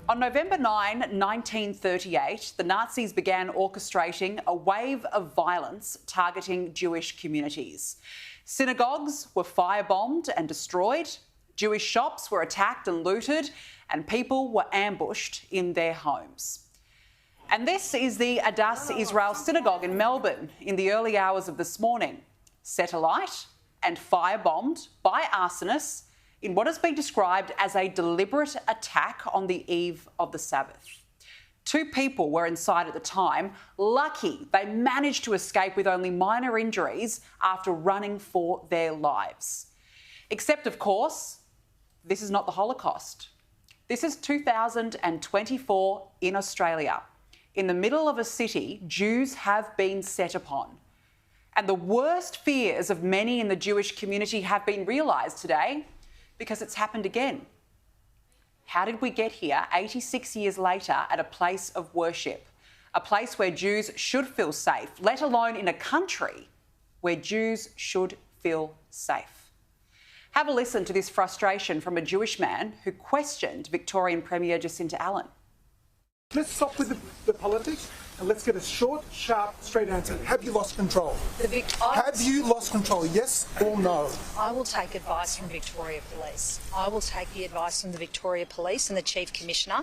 On November 9, 1938, the Nazis began orchestrating a wave of violence targeting Jewish communities. Synagogues were firebombed and destroyed, Jewish shops were attacked and looted, and people were ambushed in their homes. And this is the Adass Israel Synagogue in Melbourne in the early hours of this morning, set alight and firebombed by arsonists in what has been described as a deliberate attack on the eve of the Sabbath. 2 people were inside at the time. Lucky they managed to escape with only minor injuries after running for their lives. Except, of course, this is not the Holocaust. This is 2024 in Australia. In the middle of a city, Jews have been set upon. And the worst fears of many in the Jewish community have been realised today because it's happened again. How did we get here 86 years later at a place of worship, a place where Jews should feel safe, let alone in a country where Jews should feel safe? Have a listen to this frustration from a Jewish man who questioned Victorian Premier Jacinta Allen. Let's stop with the politics and let's get a short, sharp, straight answer. Have you lost control? Have you lost control, yes or no? I will take advice from Victoria Police. I will take the advice from the Victoria Police and the Chief Commissioner,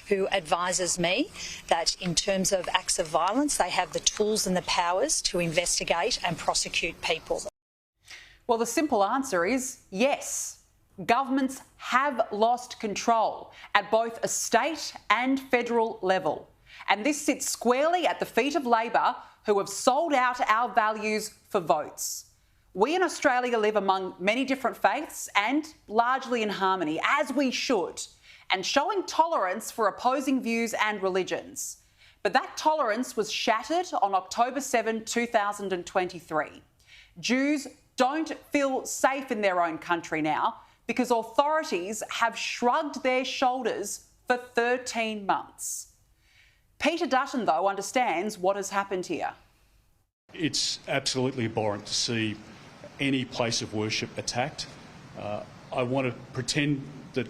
who advises me that in terms of acts of violence, they have the tools and the powers to investigate and prosecute people. Well, the simple answer is yes. Governments have lost control at both a state and federal level. And this sits squarely at the feet of Labor, who have sold out our values for votes. We in Australia live among many different faiths and largely in harmony, as we should, and showing tolerance for opposing views and religions. But that tolerance was shattered on October 7, 2023. Jews don't feel safe in their own country now, because authorities have shrugged their shoulders for 13 months. Peter Dutton, though, understands what has happened here. It's absolutely abhorrent to see any place of worship attacked. I want to pretend that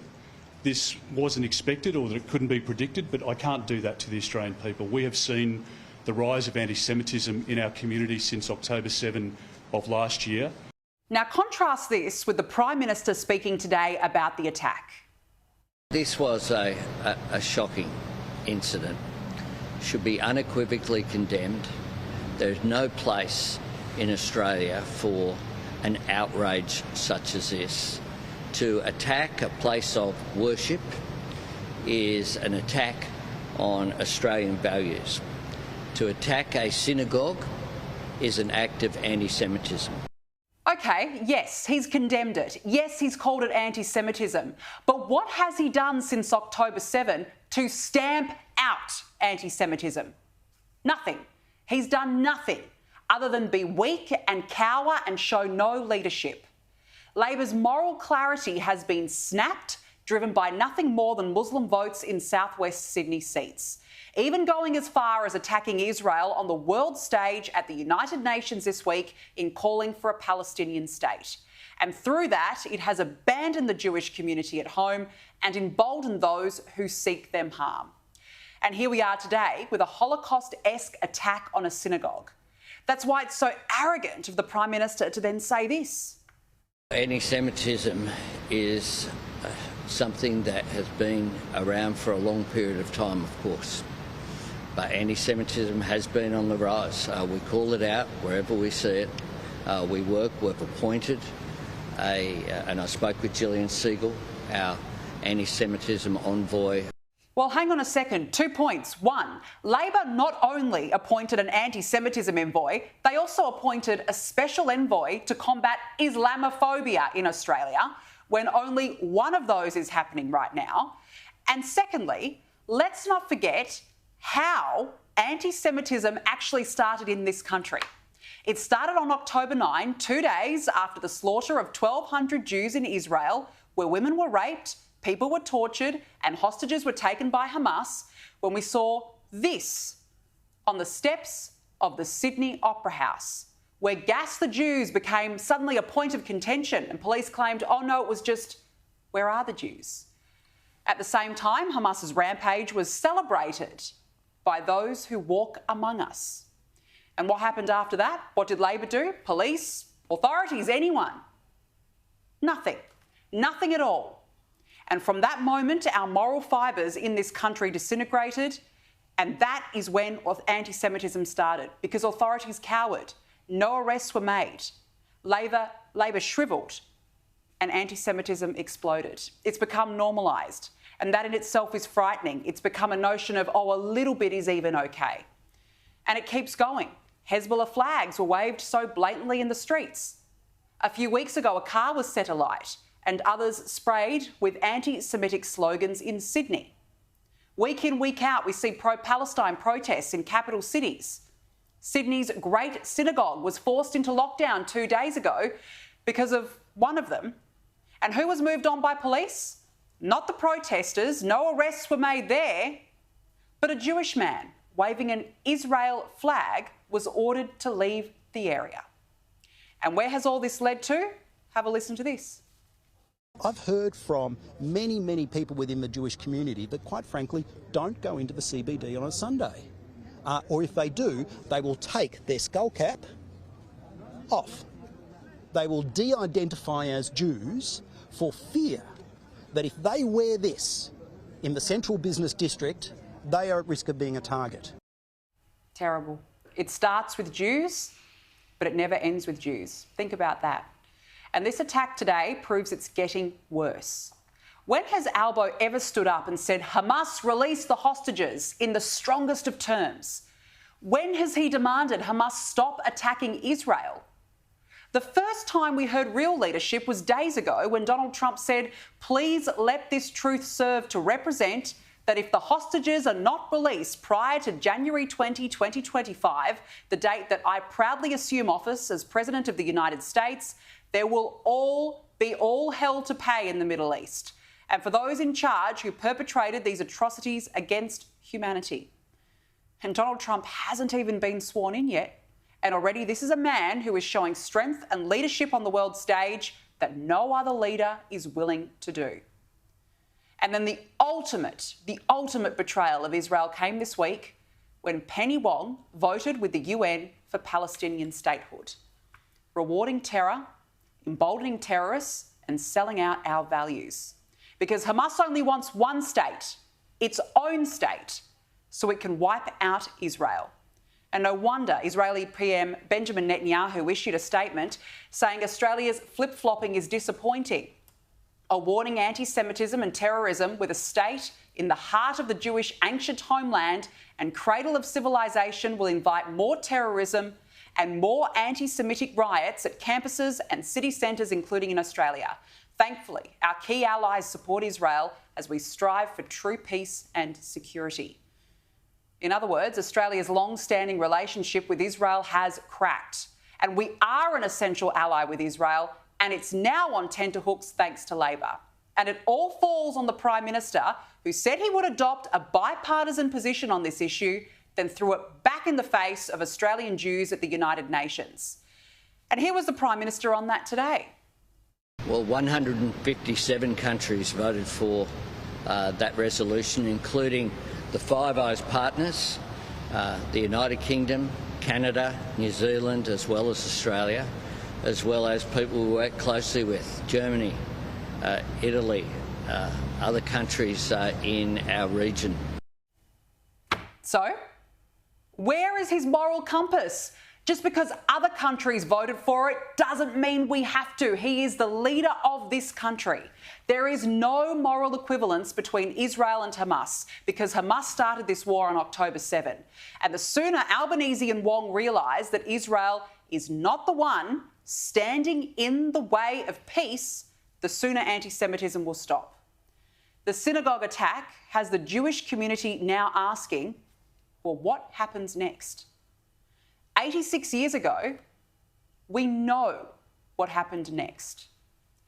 this wasn't expected or that it couldn't be predicted, but I can't do that to the Australian people. We have seen the rise of anti-Semitism in our community since October 7 of last year. Now, contrast this with the Prime Minister speaking today about the attack. This was a shocking incident. Should be unequivocally condemned. There's no place in Australia for an outrage such as this. To attack a place of worship is an attack on Australian values. To attack a synagogue is an act of anti-Semitism. OK, yes, he's condemned it. Yes, he's called it anti-Semitism. But what has he done since October 7 to stamp out anti-Semitism? Nothing. He's done nothing other than be weak and cower and show no leadership. Labor's moral clarity has been snapped, driven by nothing more than Muslim votes in southwest Sydney seats, even going as far as attacking Israel on the world stage at the United Nations this week in calling for a Palestinian state. And through that, it has abandoned the Jewish community at home and emboldened those who seek them harm. And here we are today with a Holocaust-esque attack on a synagogue. That's why it's so arrogant of the Prime Minister to then say this. Anti-Semitism is something that has been around for a long period of time, of course. But anti-Semitism has been on the rise. We call it out wherever we see it. We've appointed and I spoke with Gillian Siegel, our anti-Semitism envoy. Well, hang on a second. 2 points. One, Labor not only appointed an anti-Semitism envoy, they also appointed a special envoy to combat Islamophobia in Australia, when only one of those is happening right now. And secondly, let's not forget how anti-Semitism actually started in this country. It started on October 9, 2 days after the slaughter of 1,200 Jews in Israel, where women were raped, people were tortured and hostages were taken by Hamas, when we saw this on the steps of the Sydney Opera House, where Gas the Jews became suddenly a point of contention and police claimed, oh no, it was just, where are the Jews? At the same time, Hamas's rampage was celebrated by those who walk among us. And what happened after that? What did Labor do? Police, authorities, anyone? Nothing. Nothing at all. And from that moment, our moral fibres in this country disintegrated, and that is when anti-Semitism started, because authorities cowered. No arrests were made. Labor shrivelled, and anti-Semitism exploded. It's become normalised, and that in itself is frightening. It's become a notion of, oh, a little bit is even okay. And it keeps going. Hezbollah flags were waved so blatantly in the streets. A few weeks ago, a car was set alight and others sprayed with anti-Semitic slogans in Sydney. Week in, week out, we see pro-Palestine protests in capital cities. Sydney's Great Synagogue was forced into lockdown 2 days ago because of one of them. And who was moved on by police? Not the protesters, no arrests were made there, but a Jewish man waving an Israel flag was ordered to leave the area. And where has all this led to? Have a listen to this. I've heard from many, many people within the Jewish community that, quite frankly, don't go into the CBD on a Sunday. Or if they do, they will take their skull cap off. They will de-identify as Jews for fear that if they wear this in the central business district, they are at risk of being a target. Terrible. It starts with Jews, but it never ends with Jews. Think about that. And this attack today proves it's getting worse. When has Albo ever stood up and said, Hamas release the hostages in the strongest of terms? When has he demanded Hamas stop attacking Israel? The first time we heard real leadership was days ago when Donald Trump said, please let this truth serve to represent that if the hostages are not released prior to January 20, 2025, the date that I proudly assume office as President of the United States, there will be all hell to pay in the Middle East, and for those in charge who perpetrated these atrocities against humanity. And Donald Trump hasn't even been sworn in yet, and already this is a man who is showing strength and leadership on the world stage that no other leader is willing to do. And then the ultimate betrayal of Israel came this week when Penny Wong voted with the UN for Palestinian statehood, rewarding terror, emboldening terrorists and selling out our values. Because Hamas only wants one state, its own state, so it can wipe out Israel. And no wonder Israeli PM Benjamin Netanyahu issued a statement saying Australia's flip-flopping is disappointing, awarding anti-Semitism and terrorism with a state in the heart of the Jewish ancient homeland and cradle of civilization will invite more terrorism and more anti-Semitic riots at campuses and city centres, including in Australia. Thankfully, our key allies support Israel as we strive for true peace and security. In other words, Australia's long-standing relationship with Israel has cracked, and we are an essential ally with Israel, and it's now on tenterhooks thanks to Labor. And it all falls on the Prime Minister, who said he would adopt a bipartisan position on this issue, then threw it back in the face of Australian Jews at the United Nations. And here was the Prime Minister on that today. Well, 157 countries voted for that resolution, including the Five Eyes partners, the United Kingdom, Canada, New Zealand, as well as Australia, as well as people we work closely with, Germany, Italy, other countries in our region. So, where is his moral compass? Just because other countries voted for it doesn't mean we have to. He is the leader of this country. There is no moral equivalence between Israel and Hamas because Hamas started this war on October 7. And the sooner Albanese and Wong realise that Israel is not the one standing in the way of peace, the sooner anti-Semitism will stop. The synagogue attack has the Jewish community now asking, well, what happens next? 86 years ago, we know what happened next.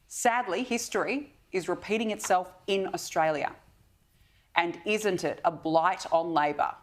Sadly, history is repeating itself in Australia. And isn't it a blight on Labor